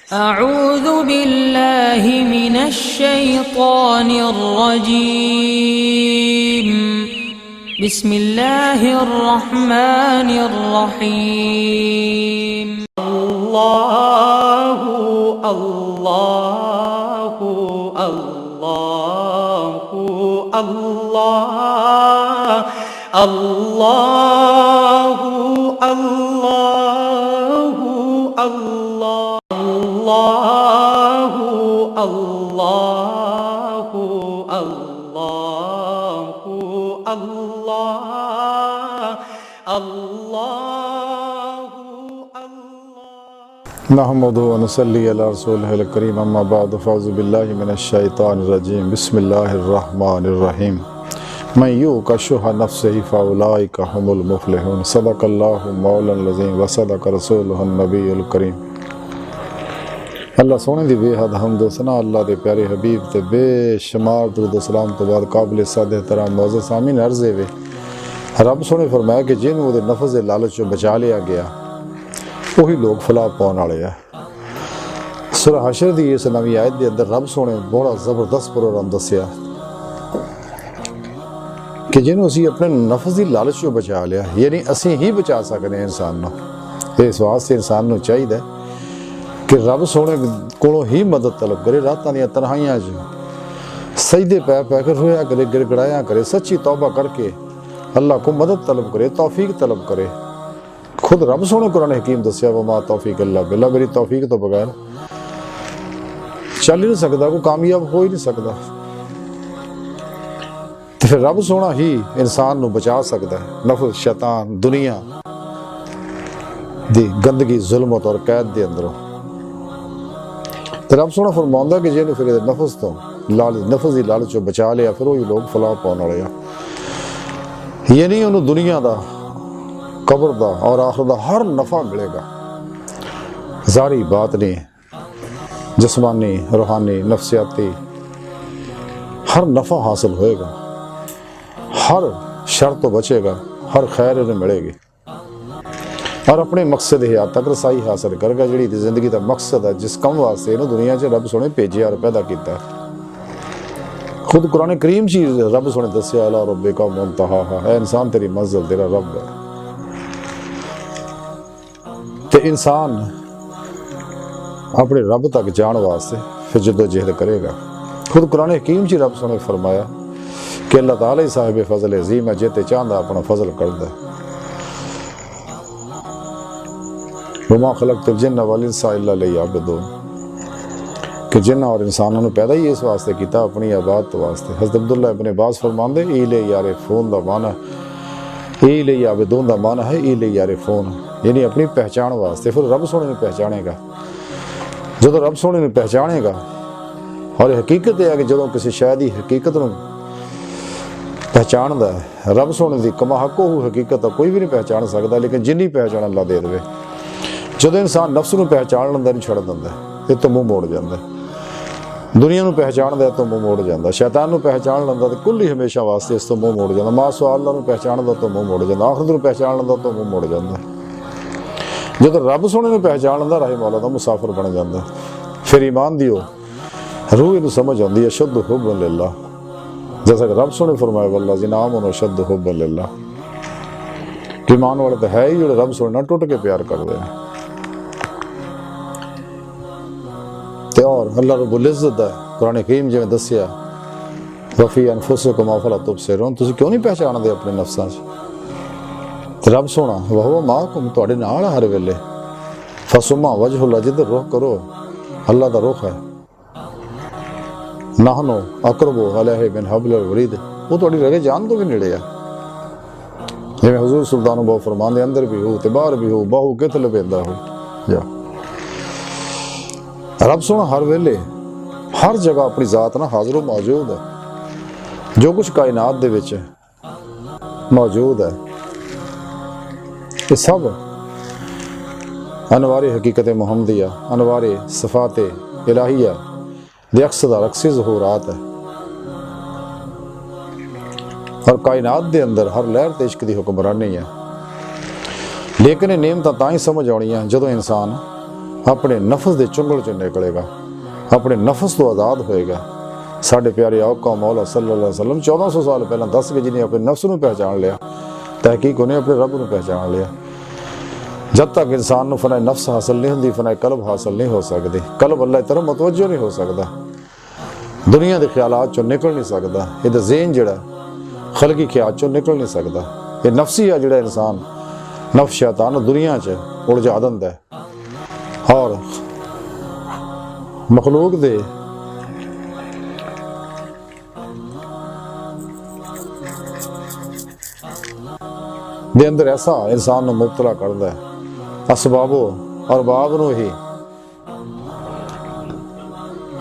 अऊज़ु बिल्लाहि मिनश्शैतानिर्रजीम। बिस्मिल्लाहिर्रहमानिर्रहीम। अल्लाहु अल्लाहु अल्लाहु अल्लाह अल्लाहु अल्लाहु अल्लाहु अल्लाहु अल्लाहु अल्लाह अल्लाहु नहमदु व नुसल्ली अला रसूलिहिल करीम अम्मा बाद फ़अऊज़ु बिल्लाहि मिनश्शैतानिर रजीम बिस्मिल्लाहिर रहमानिर रहीम मैं युक़ शुह नफ्सिही फ़उलाइका हुमुल मुफ़्लिहून सदक़ल्लाहु मौलाना अज़ीम व सदक़ रसूलुहुन नबियुल करीम। अल्लाह सोने दी बेहद हम्द व सना अल्लाह दे प्यारे हबीब ते बेशुमार दुरूद सलाम तो बाद काबिल साद एहतराम मौज़ूद सामीन अर्ज़े वे रब सोने फरमाया कि जिन्होंने उहदे नफ्स दे लालच चों बचा लिया गया वही लोग फलाह पाने वाले है। सूरह हशर दी इस नवी आयत के अंदर रब सोने बड़ा जबरदस्त प्रोग्राम दसिया कि जिन्होंने असी अपने नफ्स की लालच को बचा लिया, यानी असी ही बचा सकते हैं इंसान को। इस वास्ते इंसान को चाहिए कि रब सोने को ही मदद तलब करे, रातां दी तन्हाइयां सजदे पै पै कर रोया करे, गिड़गिड़ाया करे, सच्ची तौबा करके अल्लाह को मदद तलब करे, तौफीक तलब करे। खुद रब सोने कुरान हकीम दसिया वमा तौफीक अल्लाह बिल्लाह, मेरी तौफीक तो बगैर चल ही नहीं सकता, कोई कामयाब हो ही नहीं सकता। तो फिर रब सोना ही इंसान को बचा सकता है नफ्स, शैतान, दुनिया दी गंदगी, जुल्मत और कैद के अंदरों। तो रब सोना फरमांदा कि जिन्होंने फिर नफ्स तो नफ्स की लालच को बचा लिया फिर वही लोग फलाह पाने वाले आ। ये नहीं उन्होंने दुनिया का, कब्र दा और आखिर दा हर नफ़ा मिलेगा, ज़ारी बात नहीं, जिस्मानी, रूहानी, नफ्सियाती हर नफ़ा हासिल होएगा, हर शर तो बचेगा, हर खैर उन्हें मिलेगी और अपने मकसद हयात तक रसाई हासिल करेगा। जी जिंदगी का मकसद है, जिस कम वास्ते इन्होंने दुनिया च रब सोने भेजिया और पैदा किया। खुद कुरान करीम चीज रब सोने दसिया अला रब्बिका मुंतहाहा, है इंसान तेरी मंजिल तेरा रब है। तो इंसान अपने रब तक जाने वास्ते फिर जद्दोजहद करेगा। खुद कुरान हकीम च रब सोने फरमाया कि अल्लाह ताला ही साहिब फजल अजीम है, जिते चाहता अपना फजल करता है। वमा खलक़तुल जिन्न वल इंसा इल्ला लियअबुदून, कि जिन्ना और इंसानों ने पैदा ही इस वास्ते किया अपनी इबादत वास्ते। हज़रत अब्दुल्लाह इब्न अब्बास फरमांदे इले यारिफून दा माना इले याबुदून दा माना है इले यारिफून, यानी अपनी पहचान वास्ते। फिर रब सोने ने पहचानेगा, जो रब सोने ने पहचानेगा। और हकीकत है कि जो किसी शायद ही हकीकत को पहचानता है, रब सोने की कमा हको हकीकत कोई भी नहीं पहचान सकता, लेकिन जिन्नी पहचान अल्लाह दे दे। जो इंसान नफ्स को पहचान लेंदा नहीं छड़ दिंदा, ये तो मुँह मोड़ जाता। दुनिया को पहचानता तो मुँह मोड़ जाता, शैतान को पहचान लेंदा तो कुल ही हमेशा वास्ते इस तो मुँह मोड़ जाता, मासो अल्लाह को पहचानता तो मुँह मोड़ जाता, आखिरत को पहचान लेंदा तो मुँह मोड़ जाता। जो रब सोने को पहचान लेंदा राही मौला का मुसाफिर बन जाता। फिर ईमान दियो रूह इनू समझ आती है शुद्ध हुब्बन लिल्लाह, जैसा कि रब सोने फरमाया वल्लज़ीना आमनू शुद्ध हुब्बन लिल्लाह, ईमान वाले तो है ही जो रब सोने टुट के प्यार करते हैं। और अल्लाह रब्बुल इज़्ज़त है कुरान करीम जिवें दसिया वफ़ी अनफुसिकुम अफ़ला तुबसिरून, तुसीं क्यों नहीं पहचानते अपने नफ्सां च। रब सोना वहुव माअकुम, तुहाडे नाल हर वेले। फसुम्मा वजहुल्लाह, जिधर रुख करो अल्लाह का रुख है। नहनु अक़रबु अलैहि मिन हब्लिल वरीद, वो तुहाडी रगे जान तो भी नेड़े है। जिवें हुज़ूर सुल्तान बहु फरमांदे अंदर भी हो ते बाहर भी हो, बाहू कित लबेंदा हो जा। रब सोना हर वेले हर जगह अपनी जात ना हाजिर मौजूद है। जो कुछ कायनात दे विच मौजूद है ये सब अनवारे हकीकत मुहम्मदिया, अनवारे सफ़ात इलाहिया दे अक्सदा रक्सी ज़हूरात है। और कायनात दे अंदर हर लहर ते इश्क दी हुक्मरानी है। लेकिन ये नेमतां तां ही समझ आउणियां जदों इंसान अपने नफस के चुंगल चो निकलेगा, अपने नफस तो आज़ाद होएगा। साढ़े प्यारे आका मौला सल्लल्लाहु अलैहि वसल्लम 1400 साल पहला दस के जिन्हें अपने नफ्स को पहचान लिया, तहकीक उन्हें अपने रब को पहचान लिया। जब तक इंसान को फनाए नफ्स हासिल नहीं होती, फनाए कल्ब हासिल नहीं हो सकती। कल्ब अल्लाह की तरफ मुतवज्जो नहीं हो सकता, दुनिया के ख्यालात चो निकल नहीं सकता। ये ज़हन जिहड़ा खलकी ख्याल चो निकल नहीं सकता। ये नफसी है जिहड़ा इंसान नफ्स शैतान दुनिया च उलझा दिंदा है और मखलूक दे अंदर ऐसा इंसान मुबतला करता है, असबाबो और बाब नूं ही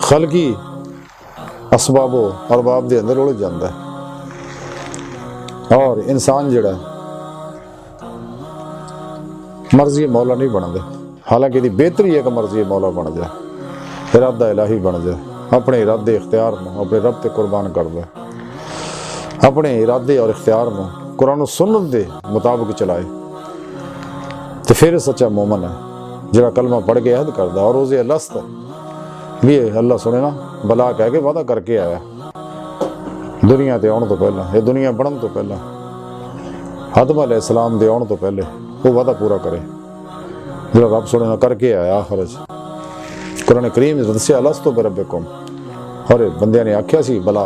खलकी असबाबो और बाब के अंदर उलझ जाता है और इंसान जिहड़ा मर्जी मौला नहीं बनता। हालांकि यदि बेहतरी है कि मर्जी मौला बन जाए, इरादा इलाही बन जाए, अपने इरादे इख्तियार में अपने रब ते कुर्बान कर दे, अपने इरादे और इख्तियार में कुरान और सुन्नत के मुताबिक चलाए, तो फिर सच्चा मोमन है जिहड़ा कलमा पढ़ के अहद करता। और रोज़े लस्त भी अल्लाह सुने ना भला कह के वादा करके आया दुनिया ते आने तो पहला, ये दुनिया बनन तो पहला, आदम अलैहिस्सलाम दे आने तो पहले वो वादा पूरा करे जिहड़ा रब सुने ना करके आया। आखिर कुरान करीम दस्सिया लस्तो बिरब्बिकुम, और बंदियां ने आख्या सी भला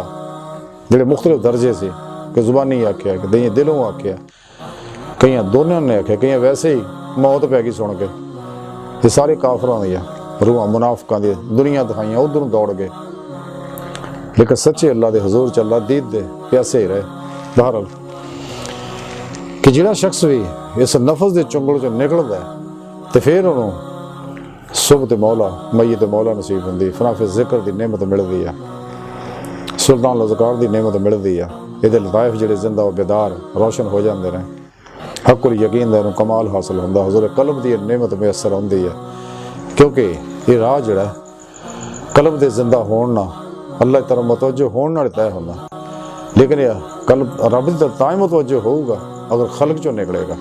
जिहड़े मुख्तलिफ दर्जे से कि जुबानी आख्या, कई दिलों आख्या, कई दोनों ने आख्या, कई वैसे ही मौत पै गई सुन के। ये सारे काफरां दी रूहां मुनाफिकां दी दुनिया दिखाइयां उधर दौड़ गए, लेकिन सच्चे अल्लाह के हजूर च अल्लाह दीद दे प्यासे ही रहे। बहरहाल कि जिहड़ा शख्स भी इस नफस के चुंगल चो निकलता है तो फिर उन्होंने सुबह ते मौला मईत मौला नसीब होंदी, फनाफे जिक्र की नेमत मिलती है, सुल्तान लज़कार की नेमत मिलती है। ये लताइफ जिहड़े जिंदा व बेदार रोशन हो जाते हैं, हकुल यकीन का कमाल हासिल होंदा, हुज़ूर कल्ब की नेमत मैसर आती है। क्योंकि ये राह जिहड़ा कल्ब के जिंदा होने ना अल्लाह तरफ मुतवज्जो होने नाल तय होंदा, लेकिन यह कल्ब रब की तरफ तां ही मुतवज्जो होगा अगर खलक चो निकलेगा।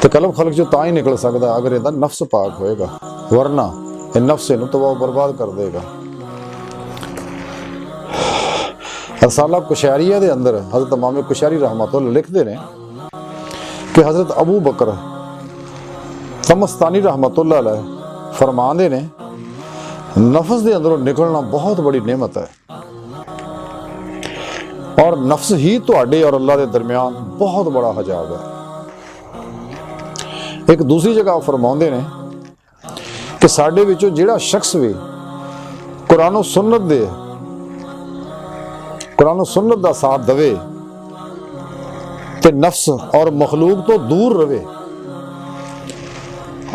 तो कल्ब खलक चो तां ही निकल सकता अगर इहदा नफ्स पाक होएगा, वरना ये नफ्स इहनूं तबाह बर्बाद कर देगा। रसाला कुशैरिया के अंदर हज़रत इमाम कुशैरी रहमतुल्लाह लिखते हैं कि हज़रत अबू बकर तमस्तानी रहमतुल्लाह अलैह फरमाते ने नफ्स के अंदरों निकलना बहुत बड़ी नेमत है और नफ्स ही तुहाडे और अल्लाह के दरमियान बहुत बड़ा हजाब है। एक दूसरी जगह फरमाते ने कि साडे विचों जिहड़ा शख्स भी कुरान सुन्नत का साथ दवे ते नफ्स और मखलूक तो दूर रहे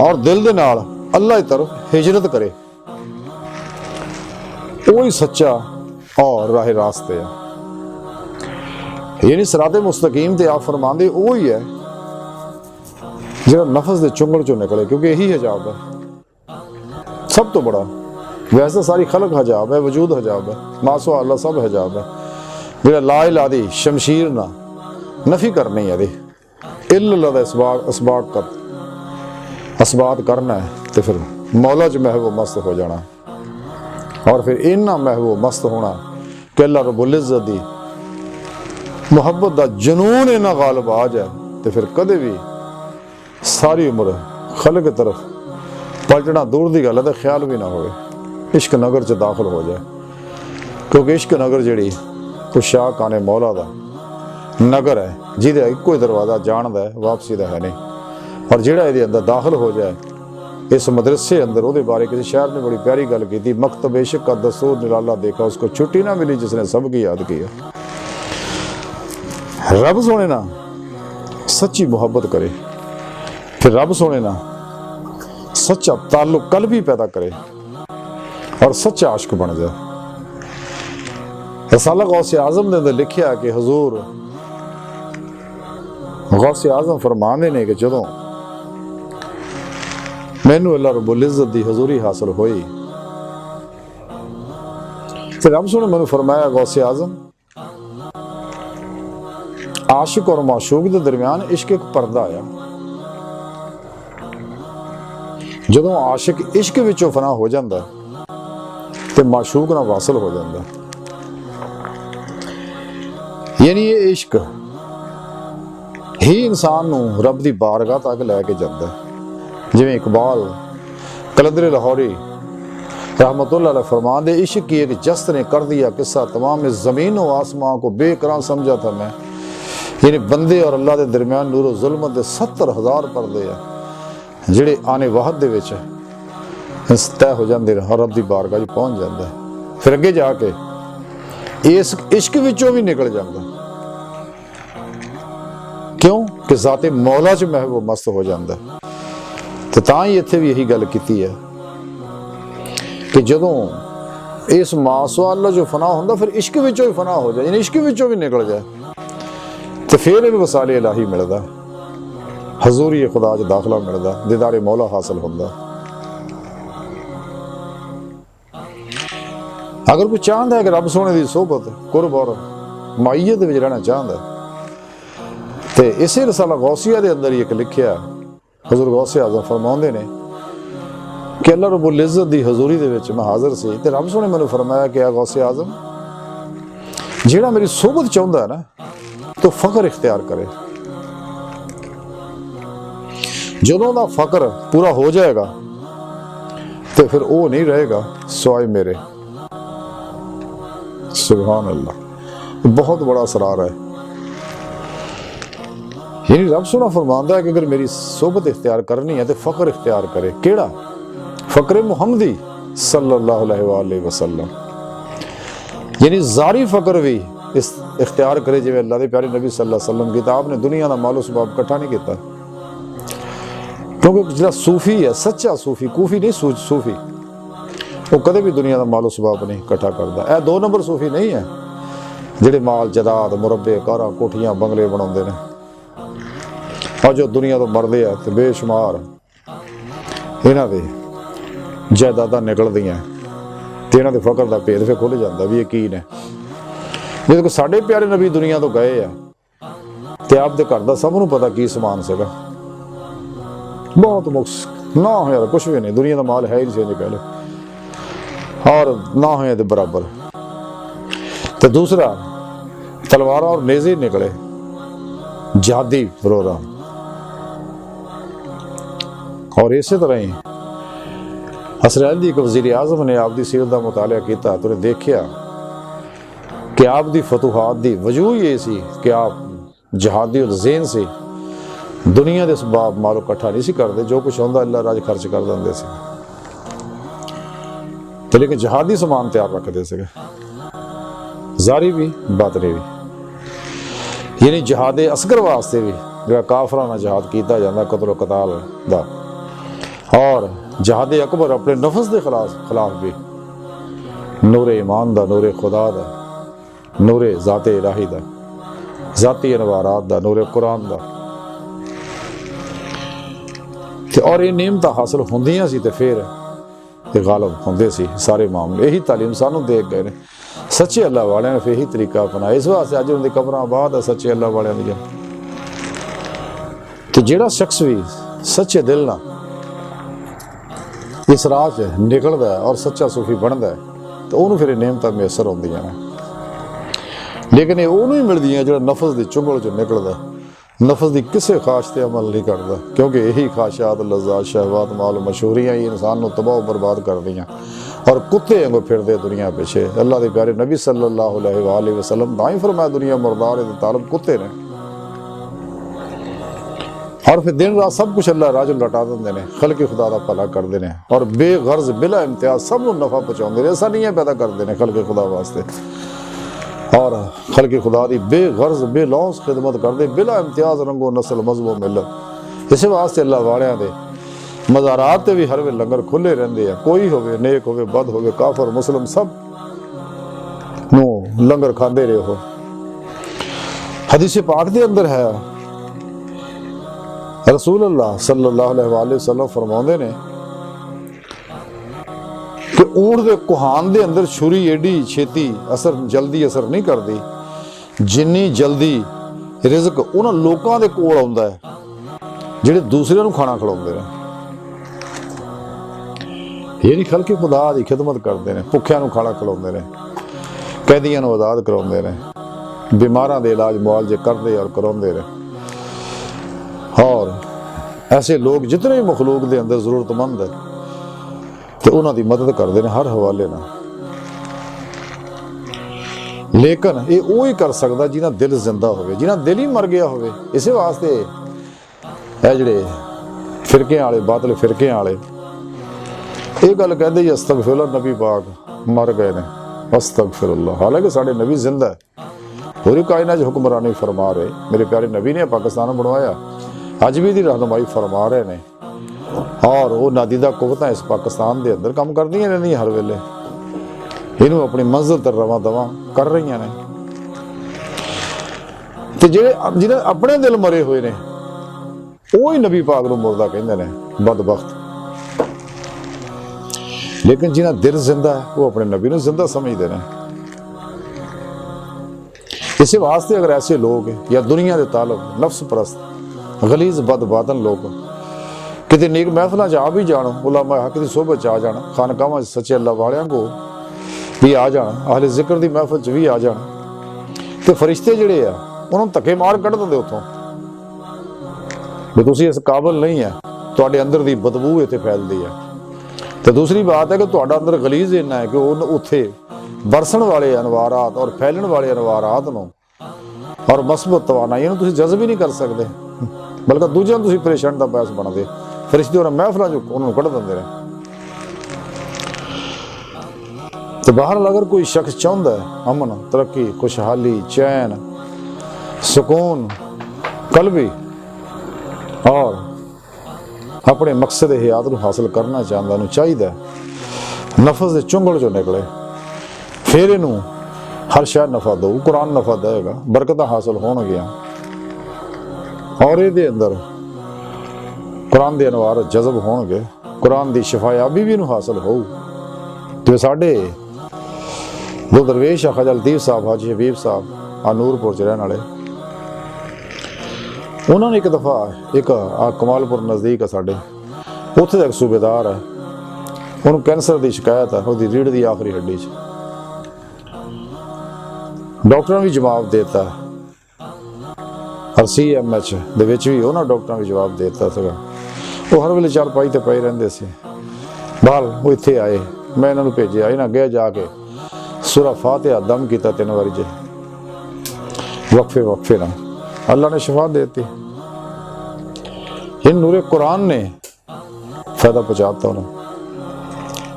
और दिल दे नाल अल्लाह की तरफ हिजरत करे, वही सच्चा और राह रास्ते है। यानी सिराते मुस्तकीम ते आप फरमांदे वही है जिहड़ा नफ्स के चुंगल चो निकले, क्योंकि यही हजाब है सब तो बड़ा। वैसे सारी खलक हजाब है, वजूद हजाब है, मासो अल्लाह सब हजाब है। जिहड़ा ला इलाहा दी शमशीर ना नफी करनी है, इल्ला दा इसबात करना है, तो फिर मौला च महबूब मस्त हो जाना और फिर इन्ना महबूब मस्त होना कि अल्लाह रब्बुल इज़्ज़त दी मुहब्बत का जुनून इन्ना गालिब आ जाए, तो फिर कदे भी सारी उम्र खल की तरफ पलटना दूर की गल है, तो ख्याल भी ना हो इश्क नगर च दाखिल हो जाए। क्योंकि इश्क नगर जी शाह काने मौला का नगर है, जिहदा इको ही दरवाज़ा जान दा है, वापसी का है नहीं। और जिहड़ा ये अंदर दाखिल हो जाए इस मदरसे अंदर, वो बारे किसी शायर ने बड़ी प्यारी गल की, मकतब इश्क का दस्तूर निराला देखा, उसको छुट्टी ना मिली जिसने सबकी याद किया। रब सोने ना सच्ची मोहब्बत करे, फिर रब सोने ना सच्चा ताल्लुक कल्बी पैदा करे और सच्चा आशिक बन जाए। रसाला गौसे आजम ने अंदर लिखिया कि हुजूर गौसे आजम फरमाने ने कि जदों मैनू अल्लाह रब्बुल इज़्ज़त दी हजूरी हासिल हुई, फिर रब सोने मैनू फरमाया गौसे आजम आशिक और माशूक के दरमियान इश्क एक पर्दा आया, ਜਦੋਂ ਆਸ਼ਿਕ ਇਸ਼ਕ ਵਿੱਚੋਂ ਫਨਾ ਹੋ ਜਾਂਦਾ ਤੇ ਮਾਸ਼ੂਕ ਨਾਲ ਵਾਸਲ ਹੋ ਜਾਂਦਾ। ਯਾਨੀ ਇਹ ਇਸ਼ਕ ਹੀ ਇਨਸਾਨ ਨੂੰ ਰੱਬ ਦੀ ਬਾਰਗਾਹ ਤੱਕ ਲੈ ਕੇ ਜਾਂਦਾ। ਜਿਵੇਂ ਇਕਬਾਲ कलंदर लाहौरी रहमतुल्लाह अलैह फरमाते, इश्क की एक जस्त ने कर दिया किस्सा, तमाम ज़मीन व आसमां को बेकरार समझा था मैं। यानी बंदे और अल्लाह के दरम्यान नूर व ज़ुल्मत के 70,000 पर्दे आ जिहड़े आने वाहद दे विच तय हो जाते हैं, रब की बारगाह पहुँच जाता है। फिर अगे जाके इस इश्क विचों भी निकल जाता। क्यों कि ज़ाते मौला च महबूब मस्त हो जाता है। तो तां ही इत्थे भी यही गल कीती है कि जदों इस मासवाला जो फना होंदा फिर इश्क विचों भी फना हो जाए, यानी इश्क विचों भी निकल जाए, तो फिर भी वसाले इलाही मिलदा, हजूरी खुदा च दाखला मिलदा, दीदारे मौला हासिल होंदा। अगर कोई चाहता है कि रब सोने की सोहबत कुर्ब और माईयत विच रहना चाहता है, तो इसे रसाला गौसिया के अंदर ही एक लिखिया हजूर गौसे आज़म फरमाते ने कि अल्लाह रब्बुल इज़्ज़त दी हजूरी दे विच मैं हाज़र सी ते रब सोने मैनूं फरमाया कि आ गौसे आज़म जिहड़ा मेरी सोहबत चाहुंदा है ना तो फकर इख्तियार करे। जदों दा फकर पूरा हो जाएगा तो फिर वो नहीं रहेगा सिवाय मेरे। सुभान अल्लाह, बहुत बड़ा असरार है। यानी रब सोना फरमांदा है कि अगर मेरी सोहबत इख्तियार करनी है तो फकर इख्तियार करे। केड़ा? फकर मुहम्मदी सल्लल्लाहु अलैहि वसल्लम। यानी जारी फकर भी इस इख्तियार करे जिवें अल्लाह दे प्यारे नबी सल्लल्लाहु अलैहि वसल्लम किताब ने दुनिया का मालो सबाब इकट्ठा नहीं किया। क्योंकि जिहड़ा सूफी है, सच्चा सूफी, कूफी नहीं सूफी, वो कदे भी दुनिया का मालो सबाब नहीं इकट्ठा करता। यह 2 नंबर सूफी नहीं है जिहड़े माल जदाद मुरब्बे कारां कोठियां बंगले बनाउंदे ने और जो दुनिया तो मरदे है तो बेशुमार इन्हां दे जायदादां निकलदियां ते इन्हां दे फकर दा भेद फिर खुल जांदा भी ये की ने। जदों साडे प्यारे नबी दुनिया तो गए आ ते आप दे घर दा सब नूं पता की समान सीगा, बहुत मुक्स ना होया कुछ भी नहीं, दुनिया का माल है ही नहीं कह लो, और ना होया दे बराबर। तो दूसरा तलवार और नेज़े निकले जिहादी प्रोग्राम। और इस तरह ही इसराइल दी एक वज़ीर आज़म ने आप दी सीरत का मुतालिया किया तो उन्हें देखा कि आप दी फतूहात दी वजूह ये सी कि आप जहादी और ज़ेन से दुनिया के सबब मालो इकट्ठा नहीं सी करते, जो कुछ होंदा अल्लाह राज खर्च कर देंदे सी, तो लेकिन जहादी समान तैयार रखते थे, जारी भी बातनी भी। यानी जहादे असगर वास्ते भी जो काफरां नाल जहाद किया जाता कतलो कताल दा, और जहादे अकबर अपने नफस के खिलाफ भी नूरे ईमान दा, नूरे खुदा दा, नूरे ज़ाते इलाही दा, ज़ाती अनवारात दा, नूरे कुरान दा, और ये नेमत हासिल होंदियां सी ते फिर ये गालब होंदे सी सारे मामले। यही तालीम सानू दे गए ने सच्चे अल्लाह वाले ने, फिर यही तरीका अपनाया। इस वास्ते अज उनकी कबरां आबाद है सच्चे अल्लाह वाले दी। तो जिहड़ा शख्स भी सच्चे दिल ना इस राह च निकलदा है और सच्चा सूफी बनता है तो उन्होंने फिर नेमत मैसर होंदियां ने, लेकिन ये उन्होंने ही मिलदियां जिहड़ा नफस की चुंगल चो निकलदा, नफस की किसी ख्वाहिश पर अमल नहीं करता, क्योंकि यही ख्वाहिशात लज़्ज़ात शहवात माल मशहूरियाँ ही इंसान को तबाह बर्बाद कर दियाँ और कुत्ते वांगू फिरदे दुनिया पीछे। अल्लाह के प्यारे नबी सल्लल्लाहु अलैहि वसल्लम तां ही फरमाया दुनिया मुर्दार है तालब कुत्ते ने, और फिर दिन रात सब कुछ अल्लाह राज लटा देंगे ने, खल्क़ खुदा दा भला करते हैं और बेगर्ज बिला इम्तियाज सब नूं नफा पहुँचाते हैं। ऐसा नहीं है पैदा करते हैं खल्क़ खुदा वास्ते, और खल्क़ खुदा की बेगर्ज बेलौस खिदमत करते बिला इम्तियाज रंगो नस्ल मजहब मिलत। इस वास्ते अल्लाह वालियां दे मज़ारात ते भी हर वे लंगर खुले रहंदे आ, कोई होवे नेक होवे बद होवे काफर मुस्लिम सब नूं लंगर खांदे रहे हो। हदीस पाक दे अंदर है रसूल अल्लाह सल्लल्लाहु अलैहि वसल्लम फरमाते ने कि ऊंट दे कुहान दे अंदर छुरी एडी छेती जल्दी असर नहीं करती जिन्नी जल्दी रिज़्क उन्हां लोकां दे कोल आउंदा है जिहड़े दूसरे नूं खाना खिलाउंदे ने। ਇਹ ਨਹੀਂ ਖਲਕੇ ਖੁਦਾ ਦੀ ਖਿਦਮਤ ਕਰਦੇ ਨੇ, ਭੁੱਖਿਆਂ ਨੂੰ ਖਾਣਾ ਖਿਲਾਉਂਦੇ ਨੇ, ਕੈਦੀਆਂ ਨੂੰ ਆਜ਼ਾਦ ਕਰਾਉਂਦੇ ਨੇ, ਬਿਮਾਰਾਂ ਦੇ ਇਲਾਜ ਮੁਆਵਜ਼ੇ ਕਰਦੇ ਔਰ ਕਰਾਉਂਦੇ ਨੇ। ਔਰ ਐਸੇ ਲੋਕ ਜਿਤਨੇ ਵੀ ਮਖਲੂਕ ਦੇ ਅੰਦਰ ਜ਼ਰੂਰਤਮੰਦ ਹੈ ਤੇ ਉਹਨਾਂ ਦੀ ਮਦਦ ਕਰਦੇ ਨੇ ਹਰ ਹਵਾਲੇ ਨਾਲ। ਲੇਕਿਨ ਇਹ ਉਹ ਹੀ ਕਰ ਸਕਦਾ ਜਿਹਨਾਂ ਦਿਲ ਜ਼ਿੰਦਾ ਹੋਵੇ, ਜਿਹਨਾਂ ਦਿਲ ਹੀ ਮਰ ਗਿਆ ਹੋਵੇ। ਇਸੇ ਵਾਸਤੇ ਇਹ ਜਿਹੜੇ ਫਿਰਕਿਆਂ ਵਾਲੇ, ਬਾਤਲ ਫਿਰਕਿਆਂ ਵਾਲੇ ਇਹ ਗੱਲ ਕਹਿੰਦੇ ਜੀ ਅਸਤਗਫਿਰੁੱਲਾਹ, ਨਬੀ ਪਾਕ ਮਰ ਗਏ ਨੇ, ਅਸਤਗਫਿਰੁੱਲਾਹ। ਹਾਲਾਂਕਿ ਸਾਡੇ ਨਬੀ ਜ਼ਿੰਦਾ ਹੈ, ਪੂਰੀ ਕਾਇਨਾਤ 'ਚ ਹੁਕਮਰਾਨੀ ਫਰਮਾ ਰਹੇ। ਮੇਰੇ ਪਿਆਰੇ ਨਬੀ ਨੇ ਪਾਕਿਸਤਾਨ ਬਣਵਾਇਆ, ਅੱਜ ਵੀ ਦੀ ਰਹਿਨੁਮਾਈ ਫਰਮਾ ਰਹੇ ਨੇ। ਔਰ ਉਹ ਨਾਦੀਦਾ ਕੁਵਤਾਂ ਇਸ ਪਾਕਿਸਤਾਨ ਦੇ ਅੰਦਰ ਕੰਮ ਕਰਦੀਆਂ ਰਹਿੰਦੀਆਂ ਹਰ ਵੇਲੇ, ਇਹਨੂੰ ਆਪਣੀ ਮੰਜ਼ਿਲ ਤੱਕ ਰਵਾਂ ਦਵਾਂ ਕਰ ਰਹੀਆਂ ਨੇ। ਤੇ ਜਿਹਨੇ ਆਪਣੇ ਦਿਲ ਮਰੇ ਹੋਏ ਨੇ ਉਹ ਹੀ ਨਬੀ ਪਾਕ ਨੂੰ ਮੁਰਦਾ ਕਹਿੰਦੇ ਨੇ, ਬਦਬਖਤ। ਲੇਕਿਨ ਜਿਹਨਾਂ ਦਿਲ ਜ਼ਿੰਦਾ ਹੈ ਉਹ ਆਪਣੇ ਨਬੀ ਨੂੰ ਜ਼ਿੰਦਾ ਸਮਝਦੇ ਨੇ। ਇਸੇ ਵਾਸਤੇ ਅਗਰ ਐਸੇ ਲੋਕ ਜਾਂ ਦੁਨੀਆ ਦੇ ਤਾਲਬ, ਨਫਸ ਪ੍ਰਸਤ, ਗਲੀਜ਼ ਬਦਬਾਦਨ ਲੋਕ ਕਿਤੇ ਨੇਕ ਮਹਿਫਲਾਂ 'ਚ ਆ ਵੀ ਜਾਣ, ਉਲਾਮਾ ਹੱਕ ਦੀ ਸੋਹਬਤ 'ਚ ਆ ਜਾਣ, ਖਾਨਕਾਵਾਂ 'ਚ ਸੱਚੇ ਅੱਲਾਹ ਵਾਲਿਆਂ ਕੋ ਵੀ ਆ ਜਾਣ, ਅਹਲੇ ਜ਼ਿਕਰ ਦੀ ਮਹਿਫਲ 'ਚ ਵੀ ਆ ਜਾਣ, ਤੇ ਫਰਿਸ਼ਤੇ ਜਿਹੜੇ ਆ ਉਹਨਾਂ ਨੂੰ ਧੱਕੇ ਮਾਰ ਕੱਢ ਦਿੰਦੇ ਉੱਥੋਂ ਵੀ ਤੁਸੀਂ ਇਸ ਕਾਬਲ ਨਹੀਂ ਹੈ, ਤੁਹਾਡੇ ਅੰਦਰ ਦੀ ਬਦਬੂ ਇੱਥੇ ਫੈਲਦੀ ਹੈ। ਤੇ ਦੂਸਰੀ ਬਾਤ ਹੈ ਕਿ ਤੁਹਾਡਾ ਅੰਦਰ ਗਲੀਜ਼ ਇੰਨਾ ਹੈ ਕਿ ਉਹ ਉੱਥੇ ਬਰਸਣ ਵਾਲੇ ਅਨਵਾਰਾਤ ਔਰ ਫੈਲਣ ਵਾਲੇ ਅਨਵਾਰਾਤ ਨੂੰ ਔਰ ਮਸਬਤ ਤਵਾਨਾਈ ਨੂੰ ਤੁਸੀਂ ਜਜ਼ਬ ਹੀ ਨਹੀਂ ਕਰ ਸਕਦੇ, ਬਲਕਿ ਦੂਜਿਆਂ ਨੂੰ ਤੁਸੀਂ ਪਰੇਸ਼ਾਨ ਦਾ ਬਾਇਸ ਬਣਦੇ। ਫਰਿਸ਼ਤੇ ਉਹਨਾਂ ਮਹਿਫਲਾਂ 'ਚ ਉਹਨਾਂ ਨੂੰ ਕੱਢ ਦਿੰਦੇ ਨੇ। ਤੇ ਬਾਹਰ ਅਗਰ ਕੋਈ ਸ਼ਖਸ ਚਾਹੁੰਦਾ ਹੈ ਅਮਨ, ਤਰੱਕੀ, ਖੁਸ਼ਹਾਲੀ, ਚੈਨ, ਸਕੂਨ ਕਲਬੀ ਔਰ ਆਪਣੇ ਮਕਸਦ ਹਯਾਤ ਨੂੰ ਹਾਸਲ ਕਰਨਾ ਚਾਹੁੰਦਾ, ਉਹਨੂੰ ਚਾਹੀਦਾ ਨਫਸ ਦੇ ਚੁੰਗਲ 'ਚੋਂ ਨਿਕਲੇ, ਫਿਰ ਇਹਨੂੰ ਹਰ ਸ਼ੈ ਨਫਾ ਦਊ। ਕੁਰਾਨ ਨਫਾ ਦੇਗਾ, ਬਰਕਤਾਂ ਹਾਸਲ ਹੋਣਗੀਆਂ ਔਰ ਇਹਦੇ ਅੰਦਰ ਕੁਰਾਨ ਦੇ ਅਨਵਾਰ ਜਜ਼ਬ ਹੋਣਗੇ, ਕੁਰਾਨ ਦੀ ਸ਼ਿਫਾਯਾਬੀ ਵੀ ਇਹਨੂੰ ਹਾਸਲ ਹੋਊ। ਤੇ ਸਾਡੇ ਦੋ ਦਰਵੇਸ਼ ਆ ਖਾਜਾ ਲਤੀਫ ਸਾਹਿਬ, ਹਾਜੀ ਹਬੀਬ ਸਾਹਿਬ ਆ ਨੂਰਪੁਰ 'ਚ ਰਹਿਣ ਵਾਲੇ, ਉਹਨਾਂ ਨੇ ਇੱਕ ਦਫਾ ਇੱਕ ਆ ਕਮਾਲਪੁਰ ਨਜ਼ਦੀਕ ਆ ਸਾਡੇ, ਉੱਥੇ ਦਾ ਇੱਕ ਸੂਬੇਦਾਰ ਹੈ, ਉਹਨੂੰ ਕੈਂਸਰ ਦੀ ਸ਼ਿਕਾਇਤ ਹੈ, ਉਹਦੀ ਰੀੜ੍ਹ ਦੀ ਆਖਰੀ ਹੱਡੀ 'ਚ। ਡਾਕਟਰਾਂ ਵੀ ਜਵਾਬ ਦੇ ਦਿੱਤਾ, RCMH ਦੇ ਵਿੱਚ ਵੀ ਉਹਨਾਂ ਡਾਕਟਰਾਂ ਵੀ ਜਵਾਬ ਦੇ ਦਿੱਤਾ ਸੀਗਾ। ਉਹ ਹਰ ਵੇਲੇ ਚਾਰਪਾਈ ਤੇ ਪਏ ਰਹਿੰਦੇ ਸੀ। ਬਾਹਰ ਉਹ ਇੱਥੇ ਆਏ, ਮੈਂ ਇਹਨਾਂ ਨੂੰ ਭੇਜਿਆ, ਇਹਨਾਂ ਅੱਗੇ ਜਾ ਕੇ ਸੂਰਾ ਫਾਤਿਹਾ ਦਮ ਕੀਤਾ 3 ਵਾਰੀ ਜੇ ਵਕਫੇ ਨਾਲ, ਅੱਲਾਹ ਨੇ ਸ਼ਿਫਾ ਦੇ ਦਿੱਤੀ। ਇਹ ਨੂਰੇ ਕੁਰਾਨ ਨੇ ਫਾਇਦਾ ਪਹੁੰਚਾਤਾ ਉਹਨੂੰ,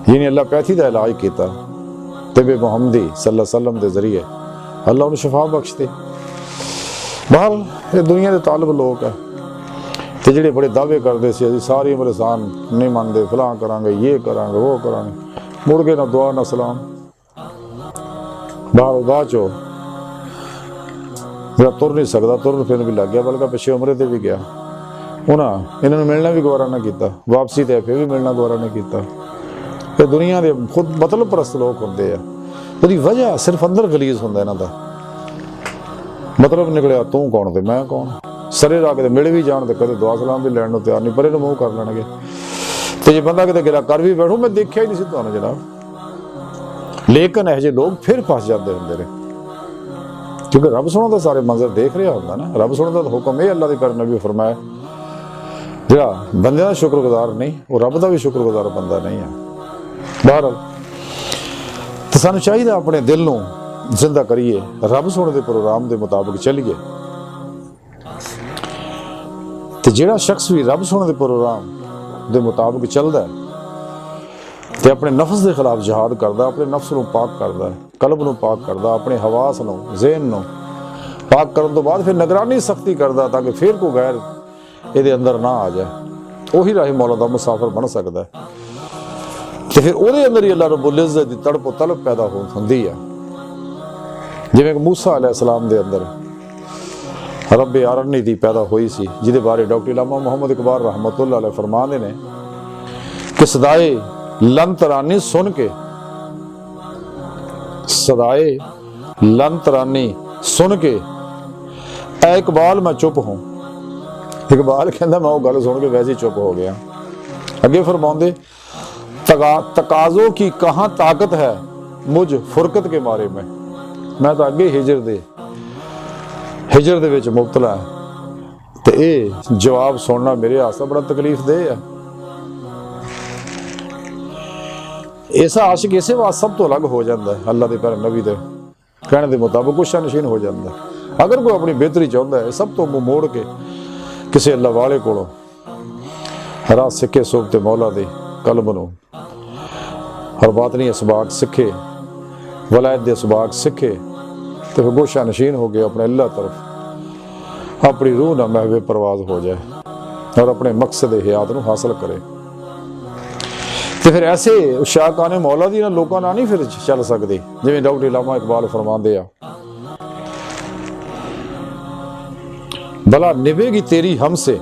ਜਿਹਨੇ ਅੱਲਾਹ ਪੈਥੀ ਦਾ ਇਲਾਜ ਕੀਤਾ ਤਿਬੇ ਮੁਹੰਮਦੀ ਸੱਲੱਲਾਹੁ ਅਲੈहि ਵਸੱਲਮ ਦੇ ਜ਼ਰੀਏ, ਅੱਲਾਹ ਉਹਨੂੰ ਸ਼ਿਫਾ ਬਖਸ਼ਦੇ। ਬਾਹਰ ਇਹ ਦੁਨੀਆ ਦੇ ਤਾਲਬ ਲੋਕ ਹੈ ਤੇ ਜਿਹੜੇ ਬੜੇ ਦਾਅਵੇ ਕਰਦੇ ਸੀ ਅਸੀਂ ਸਾਰੀ ਉਮਰ ਇਨਸਾਨ ਨਹੀਂ ਮੰਨਦੇ, ਫਲਾਂ ਕਰਾਂਗੇ, ਇਹ ਕਰਾਂਗੇ, ਉਹ ਕਰਾਂਗੇ, ਮੁੜ ਕੇ ਨਾ ਦੁਆ ਨਾ ਸਲਾਮ। ਬਾਅਦ ਚੋਂ ਜਿਹੜਾ ਤੁਰ ਨਹੀਂ ਸਕਦਾ, ਤੁਰਨ ਫਿਰਨ ਵੀ ਲੱਗ ਗਿਆ, ਬਲਕਿ ਪਿੱਛੇ ਉਮਰੇ ਤੇ ਵੀ ਗਿਆ। ਉਹਨਾਂ ਇਹਨਾਂ ਨੂੰ ਮਿਲਣਾ ਵੀ ਗਵਾਰਾ ਨਾ ਕੀਤਾ, ਵਾਪਸੀ ਤੇ ਫਿਰ ਵੀ ਮਿਲਣਾ ਗਵਾਰਾ ਨਹੀਂ ਕੀਤਾ। ਇਹ ਦੁਨੀਆ ਦੇ ਖੁਦ ਮਤਲਬ ਪ੍ਰਸਤ ਲੋਕ ਹੁੰਦੇ ਆ, ਉਹਦੀ ਵਜ੍ਹਾ ਸਿਰਫ ਅੰਦਰ ਗਲੀਜ਼ ਹੁੰਦਾ ਇਹਨਾਂ ਦਾ। ਮਤਲਬ ਨਿਕਲਿਆ ਤੂੰ ਕੌਣ ਤੇ ਮੈਂ ਕੌਣ, ਸਰੇ ਲਾ ਕੇ ਮਿਲ ਵੀ ਜਾਣ ਤੇ ਕਦੇ ਦੁਆ ਸਲਾਮ ਵੀ ਲੈਣ ਨੂੰ ਤਿਆਰ ਨਹੀਂ, ਪਰੇ ਨੂੰ ਮੂੰਹ ਕਰ ਲੈਣਗੇ। ਤੇ ਜੇ ਬੰਦਾ ਕਿਤੇ ਗਿਲਾ ਕਰ ਵੀ ਬੈਠੋ, ਮੈਂ ਦੇਖਿਆ ਹੀ ਨਹੀਂ ਸੀ ਤੁਹਾਨੂੰ ਜਨਾਬ। ਲੇਕਿਨ ਇਹੋ ਜਿਹੇ ਲੋਕ ਫਿਰ ਫਸ ਜਾਂਦੇ ਹੁੰਦੇ ਨੇ, ਕਿਉਂਕਿ ਰੱਬ ਸੋਹਣਾ ਦਾ ਸਾਰੇ ਮੰਜ਼ਰ ਦੇਖ ਰਿਹਾ ਹੁੰਦਾ ਨਾ। ਰੱਬ ਸੋਹਣਾ ਦਾ ਹੁਕਮ ਇਹ ਅੱਲਾਹ ਦੇ ਪਿਆਰੇ ਨਬੀ ਫਰਮਾਇਆ, ਜਿਹੜਾ ਬੰਦੇ ਦਾ ਸ਼ੁਕਰਗੁਜ਼ਾਰ ਨਹੀਂ, ਉਹ ਰੱਬ ਦਾ ਵੀ ਸ਼ੁਕਰਗੁਜ਼ਾਰ ਬੰਦਾ ਨਹੀਂ ਹੈ। ਬਹਰਹਾਲ ਤੇ ਸਾਨੂੰ ਚਾਹੀਦਾ ਆਪਣੇ ਦਿਲ ਨੂੰ ਜ਼ਿੰਦਾ ਕਰੀਏ, ਰੱਬ ਸੋਹਣੇ ਦੇ ਪ੍ਰੋਗਰਾਮ ਦੇ ਮੁਤਾਬਿਕ ਚੱਲੀਏ। ਤੇ ਜਿਹੜਾ ਸ਼ਖਸ ਵੀ ਰੱਬ ਸੋਹਣੇ ਦੇ ਪ੍ਰੋਗਰਾਮ ਦੇ ਮੁਤਾਬਿਕ ਚੱਲਦਾ ਤੇ ਆਪਣੇ ਨਫਸ ਦੇ ਖਿਲਾਫ ਜਹਾਦ ਕਰਦਾ, ਆਪਣੇ ਨਫਸ ਨੂੰ ਪਾਕ ਕਰਦਾ, ਕਲਬ ਨੂੰ ਪਾਕ ਕਰਦਾ, ਆਪਣੇ ਹਵਾਸ ਨੂੰ, ਜ਼ਹਿਨ ਨੂੰ ਪਾਕ ਕਰਨ ਤੋਂ ਬਾਅਦ ਫਿਰ ਨਿਗਰਾਨੀ ਸਖਤੀ ਕਰਦਾ ਤਾਂ ਕਿ ਫਿਰ ਕੋਈ ਗੈਰ ਇਹਦੇ ਅੰਦਰ ਨਾ ਆ ਜਾਏ, ਉਹੀ ਰਾਹੀ ਮੌਲਾ ਦਾ ਮੁਸਾਫਰ ਬਣ ਸਕਦਾ। ਤੇ ਫਿਰ ਉਹਦੇ ਅੰਦਰ ਹੀ ਅੱਲਾਹ ਰੱਬੁਲ ਇੱਜ਼ਤ ਦੀ ਤੜਪ ਤਲਬ ਪੈਦਾ ਹੁੰਦੀ ਆ। ਜਿਵੇਂ ਕਿ ਮੂਸਾ ਅਲੈਹਿਸਲਾਮ ਦੇ ਅੰਦਰ ਰੱਬੇ ਅਰਨੀ ਦੀ ਪੈਦਾ ਹੋਈ ਸੀ, ਜਿਹਦੇ ਬਾਰੇ ਡਾਕਟਰ ਇਲਾਮਾ ਮੁਹੰਮਦ ਇਕਬਾਲ ਰਹਿਮਤੁल्लाह अलैह फरमाते ने कि सदाए लन तरानी सुन के, सदाए लन तरानी सुन के ऐ इकबाल मैं चुप हूं। इकबाल कहता मैं वो गल सुन के वैसे ही चुप हो गया। अगे फरमाते तकाजों की कहाँ ताकत है मुझ फुरकत के मारे में। मैं तो अगे हिजर दे विच मुबतला है, ते ये जवाब सुनना मेरे आस्ते बड़ा तकलीफ दे है। ऐसा आशिक इसे वास्ते सब तो अलग हो जाता है, अल्लाह के प्यारे नबी दे कहने के मुताबिक गुस्सा नशीन हो जाता है। अगर कोई अपनी बेहतरी चाहता है, सब तो मुंह मोड़ के किसी अल्लाह वाले कोलों राह सिखे सोबते मौला दे कल्ब नूं और बातनी असबाक सीखे, वलायत दे असबाक सीखे, तो फिर गोशा नशीन हो गया अपने अल्लाह तरफ, अपनी रूह ना महवे परवाज हो जाए और अपने मकसद हयात नूं हासिल करे। तो फिर ऐसे शाहकाने मौला दी ना लोगों ना नहीं फिर चल सकती, जिवें डॉक्टर इलामा इकबाल फरमाते आ, भला निभेगी तेरी हमसे,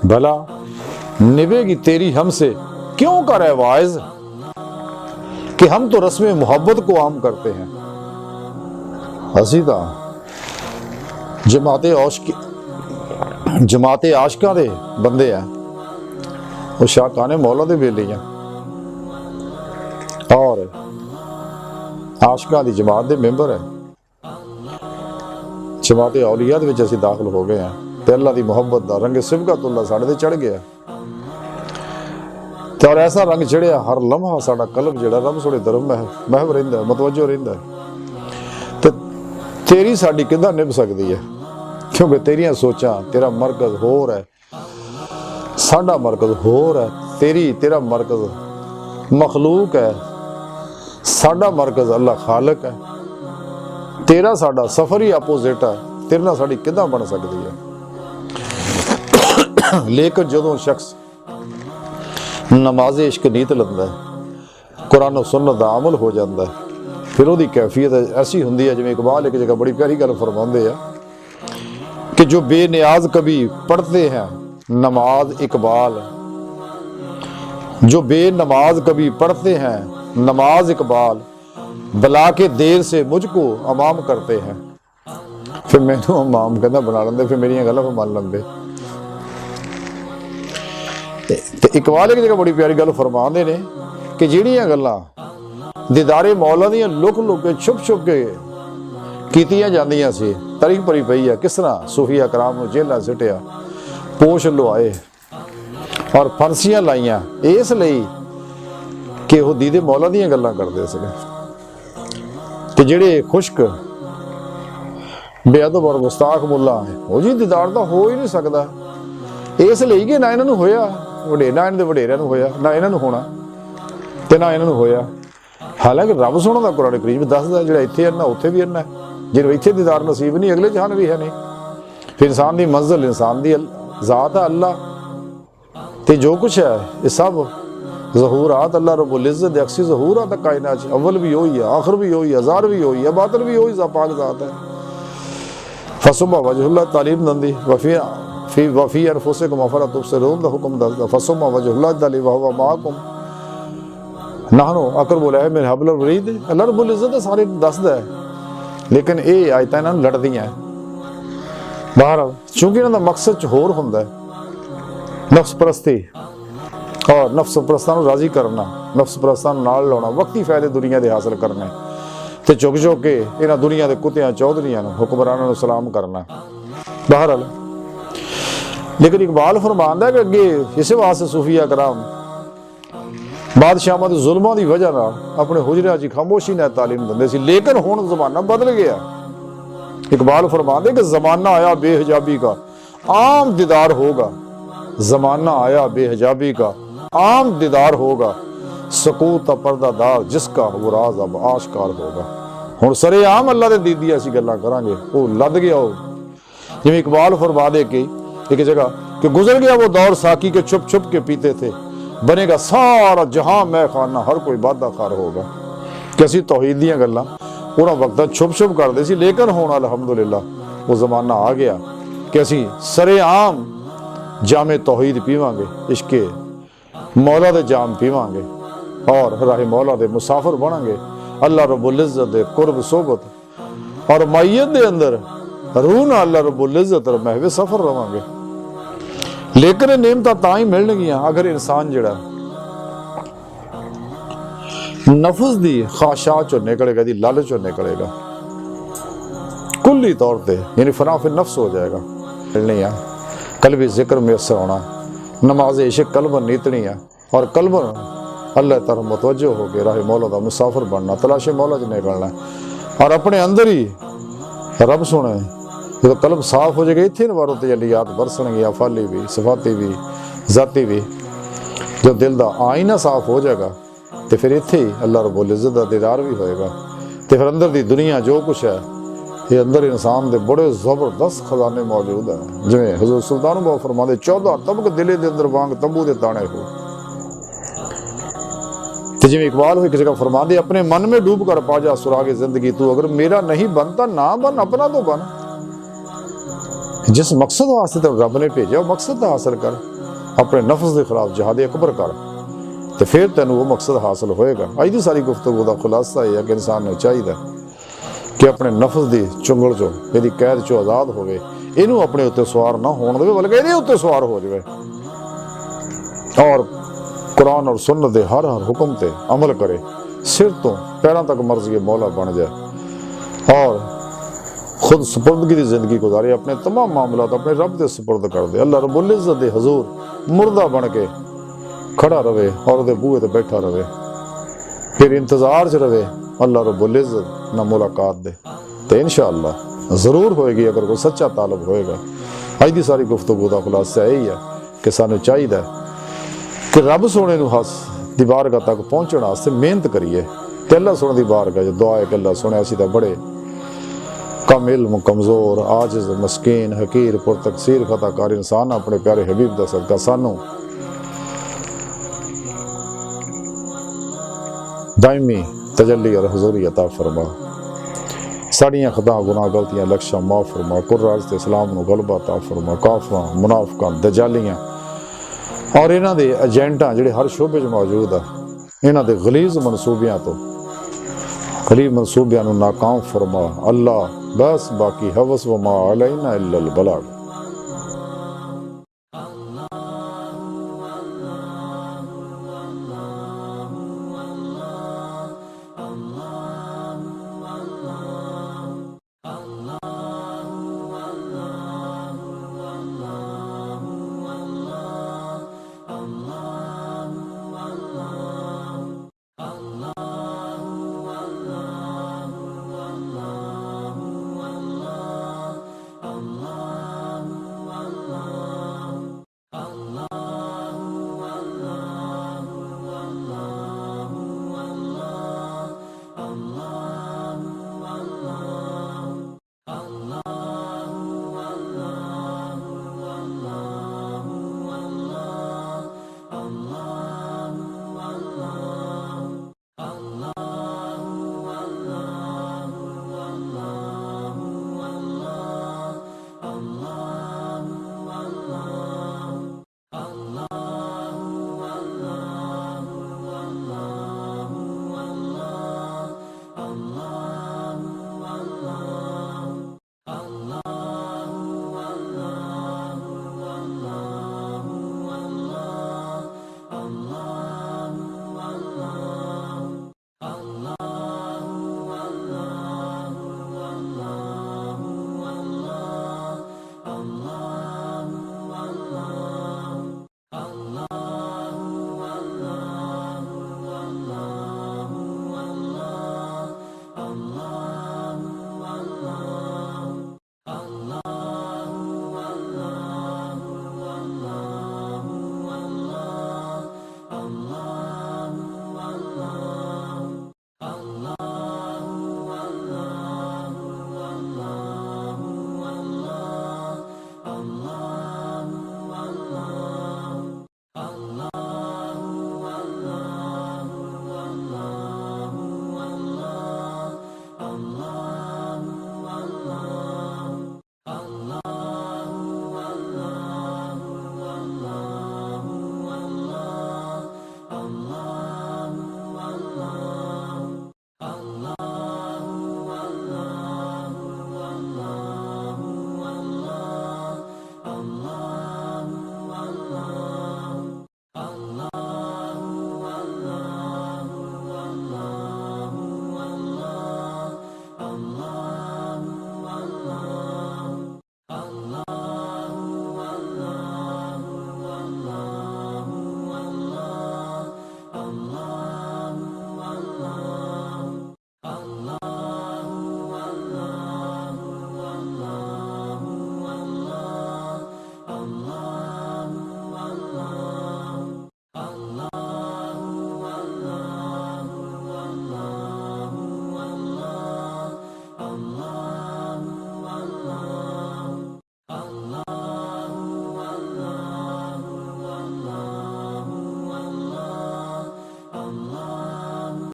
भला निभेगी तेरी हमसे क्यों करे वाइज कि हम तो रस्म मोहब्बत को आम करते हैं। असी तो जमाते आशका दे बंदे हैं, वो शाहकाने मौला दे बेली हैं और आशका दी जमात दे मेंबर है। जमाते औलिया दे विच असीं दाखिल हो गए हैं ते अल्लाह दी मोहब्बत दा रंग सिबगतुल्लाह साडे ते चढ़ गया ते और ऐसा रंग चढ़िया हर लम्हा साडा कल्ब जिहड़ा रब सोहणे तरफ महव रहिंदा है, मतवज्जो रहिंदा है। ते तेरी साडी किदां निभ सकदी है, क्योंकि तेरियां सोचां तेरा मरकज होर है, साडा मरकज होर है। तेरा मरकज मखलूक है, साडा मरकज अल्लाह खालिक है। तेरा साडा सफर ही अपोजिट है, तेरे नाल साडी किदां बन सकदी है। लेकिन जदों शख्स नमाज़े इश्क नीत लैंदा है, कुरान और सुन्नत दा अमल हो जाता है, फिर उसकी कैफियत ऐसी हुंदी है, जिवें इकबाल एक जगह बड़ी प्यारी गल फरमाते हैं कि जो बेनियाज कभी पढ़ते हैं नमाज इकबाल, जो बेनमाज कभी पढ़ते हैं नमाज इकबाल, बला के देर से मुझको अमाम करते हैं। फिर मैनू अमाम कहना बना लेंदे, फिर मेरियां गल्लां मान लेंदे। ते इकबाल एक जगह बड़ी प्यारी गल फरमाते ने कि जिहड़ियां गल्लां दीदारे मौला दियां लुक लुक के छुप छुप के कीतियां जांदियां सी, तारीख भरी पई है किस तरह सूफिया कराम नूं जेलां सिटिया, पोश लुआए और फांसियां लाइयां, इस लई कि वो दीदे मौला दियां गल्लां करदे सीगे। ते जिहड़े खुश्क बेअदब और गुस्ताख मुल्ला है, वो जी दीदार तां हो ही नहीं सकदा, इस लई कि ना इन्हां नूं होया, ना इन्हां दे वडेरिਆਂ नूं होया, ना इन्हां नूं होना ते ना इन्हां नूं होया। हालांकि रब सोहना दा कुरान करीम दसदा जिहड़ा इत्थे अन्ना उत्थे भी अन्ना है, जिहनूं इत्थे दीदार नसीब नहीं अगले जहान भी है नहीं। फिर इंसान दी मंजिल इंसान दी ज़ात है अल्लाह, ते जो कुछ है ये सब ज़हूरात अल्लाह रब्बुल इज़्ज़त अक्सी ज़हूरात कायनात, अव्वल भी वही है, आखिर भी वही है, ज़ाहिर भी वही है, बातिन भी वही पाक ज़ात है। फसुब्बा वजहुल्लाह तालीम नंदी वफ़ी अनफुसिकुम अफ़ला तुबसिरून दा हुक्म दसदा, फसुब्बा वजहुल्लाह ताली व हुवा माअकुम नहनु अक़रबु इलैहि मिन हब्लिल वरीद। अल्लाह रब्बुल इज़्ज़त सारे दसदा है, लेकिन ये आयतां इन्हां नूं लड़दियां बहरहाल, चूंकि इन्हां दा मकसद होर हुंदा है, नफ्स परस्ती और नफ्स परस्तां नूं राज़ी करना, नफ्स परस्तां नूं नाल लाउणा, वक्ती फायदे दुनिया दे हासिल करने ते चुक चुक के इन्हां दुनिया दे कुत्तियां चौधरियां नूं हुक्मरानां नूं सलाम करना। बहरहाल लेकिन इकबाल फरमांदा है कि अगे इस वास्ते सूफिया कराम बादशाहां दे जुल्मां दी वजह नाल अपने हुजरियां च खामोशी नाल तालीम दिंदे सी, लेकिन हुण ज़माना बदल गया। इकबाल फरमांदे कि ज़माना आया बेहिजाबी का आम दीदार होगा, ज़माना आया बेहिजाबी का आम दीदार होगा, सकूत पर्दादार जिसका वो राज अब आशकार होगा। हुण सरे आम अल्लाह दे दीदी असीं गल्लां करांगे, वो लद गया हो, जिवें इकबाल फरमादे कि एक जगह कि गुजर गया वो दौर साकी के छुप छुप के पीते थे, बनेगा सारा जहां मैं खाना हर कोई वादा खार होगा। कि असीं तौहीद दीयां गल्लां उन्हां वक्तां छुप छुप करदे सी, लेकिन हुण अलहमदुलिल्लाह वो ज़माना आ गया कि असीं सरे आम जामे तौहीद पीवांगे, इश्के मौला दे जाम पीवांगे और राहे मौला दे मुसाफिर बनांगे, अल्लाह रब्बुल इज़्ज़त दे कुर्ब सोबत और मायत दे अंदर रूह नाल अल्लाह रब्बुल इज़्ज़त महवे सफर रवांगे। लेकिन नेमतां तां ही मिलणगियां अगर इंसान जिहड़ा नफ्स दी ख्वाहिशात चो निकलेगा, दी लालच चो निकलेगा कुल्ली तौर पे, यानी फना फिर नफ्स हो जाएगा। नहीं है कल भी जिक्र मैसर होना, नमाज इश्क कल्बन नीतनी है और कल्बन अल्लाह तरफ मुतवज्जो हो के राह मौला का मुसाफिर बनना, तलाशे मौला च निकलना और अपने अंदर ही रब सुने। जो कल्ब साफ हो जाएगा इतने वारों तजलियात बरसणगी, अफाली भी सिफाती भी जाती भी। जो दिल का आईना साफ हो जाएगा तो फिर इत्थे ही अल्लाह रब्बुल इज़्ज़त दा दीदार भी होएगा। तो फिर अंदर दी दुनिया जो कुछ है ये अंदर इंसान दे बड़े जबरदस्त खजाने मौजूद है। जिवें हुज़ूर सुल्तान बाबा फरमाते 14 तबक दिले दे अंदर वांग तंबू दे ताने हो। तो जिवें इकबाल हुई किसी का फरमाते अपने मन में डूब कर पा जा सुरागे जिंदगी, तू अगर मेरा नहीं बनता ना बन, अपना तो बन। जिस मकसद वास्ते तो रब ने भेजा वो मकसद हासिल कर, अपने नफ्स के खिलाफ जिहाद अकबर कर, तो फिर तेन वो मकसद हासिल होएगा। अज की सारी गुफ्तगू का खुलासा यह है कि इंसान ने चाहिए कि अपने नफ्स की चुंगल चो, यदि कैद चो आज़ाद होवे, इनू अपने उत्ते सवार ना होने देवे, बल्कि इहदे उत्ते सवार हो जाए और कुरान और सुन्नत दे हर हुक्म ते अमल करे, सिर तो पैरों तक मर्ज़ी मौला बन जाए और खुद सुपुर्दगी की जिंदगी गुजारे, अपने तमाम मामलात अपने रब के सुपुर्द कर दे। अल्लाह रब्बुल इज़्ज़त दे हजूर मुर्दा बन के खड़ा रवे और उहदे बूहे ते बैठा रवे, फिर इंतजार च रवे अल्लाह रब्बुल इज़्ज़त ना मुलाकात दे, तो इंशाअल्लाह ज़रूर होएगी अगर कोई सच्चा तालब होएगा। अज की सारी गुफ्तगू का खुलासा यही है कि सानू चाहिए कि रब सोने नू हस दी बारगाह तक पहुँचने वास्ते मेहनत करिए। ते अल्लाह सोने दी बारगाह जो दुआ है कि अल्लाह सोने असीं तां बड़े कम इल्म कमज़ोर आजिज़ मस्कीन हकीर पुरतकसीर खताकार इंसान अपने प्यारे हबीब दा सदका सानू दायमी तजल्ली और हजूरी अता फरमा, साड़ियाँ खता गुनाह गलतियाँ लक्ष्य माफ़ फरमा, कुर्राज ते इस्लाम नू गलबा अता फरमा, काफरां मुनाफिकां दजालियाँ और इन्हां दे एजेंटां जिहड़े हर शोबे च मौजूद आ, इन्हां दे गलीज़ मनसूबियां तो गलीज़ मनसूबियां नू नाकाम फरमा। अल्लाह बस बाकी हवस व मा अलैना इल्लल बलाग।